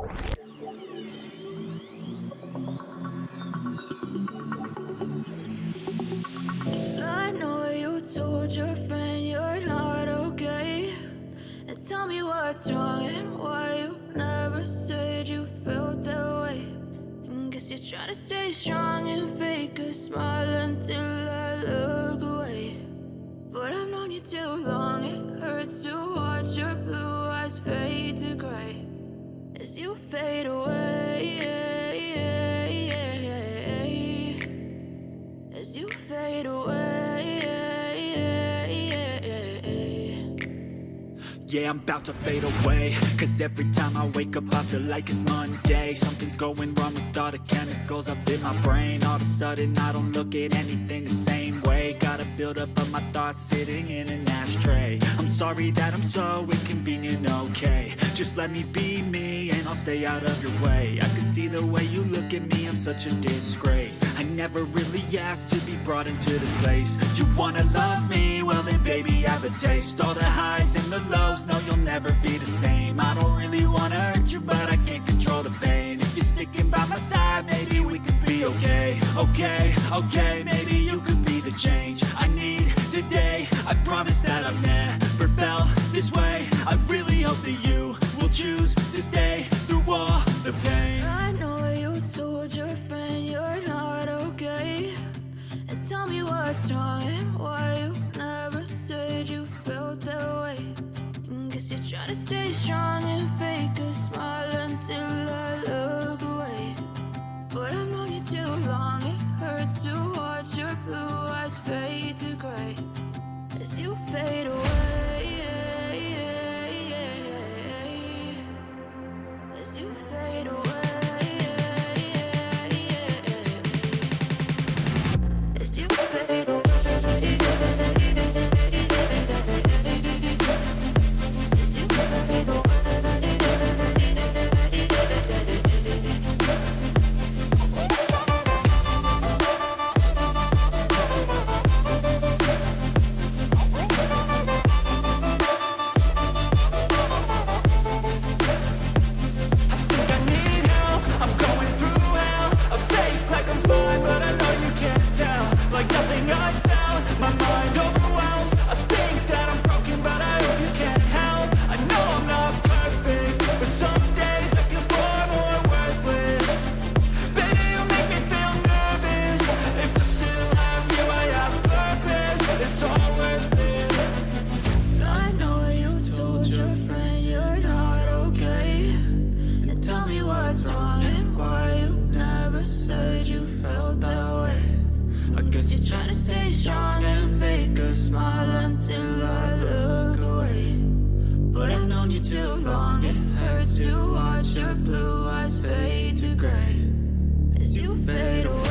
I know you told your friend you're not okay, and tell me what's wrong and why you never said you felt that way. And guess you're trying to stay strong and fake a smile until I look away. But I've known you too long, it hurts to watch your blue eyes fade to gray as you fade away, as you fade away. Yeah, I'm about to fade away, 'cause every time I wake up I feel like it's Monday. Something's going wrong with all the chemicals up in my brain. All of a sudden I don't look at anything the same way. Gotta build up of my thoughts sitting in an ashtray. I'm sorry that I'm so inconvenient, okay. Just let me be me and I'll stay out of your way. I can see the way you look at me, I'm such a disgrace. I never really asked to be brought into this place. You wanna love me? Well then baby, have a taste. All the highs and the lows, no, you'll never be the same. I don't really wanna hurt you, but I can't control the pain. If you're sticking by my side, maybe we could be okay. Okay, maybe you could be the change I need today. I promise that I've never felt this way. I really hope that you will choose to stay through all the pain. I know you told your friend you're not okay, and tell me what's wrong and why you never said you felt that way. And guess you're trying to stay strong and fake a smile until I look away. But I've known you too long, it hurts to watch your blue eyes fade to gray as you fade away, as you fade away, as you fade away. You're trying to stay strong and fake a smile until I look away. But I've known you too long, it hurts to watch your blue eyes fade to gray as you fade away.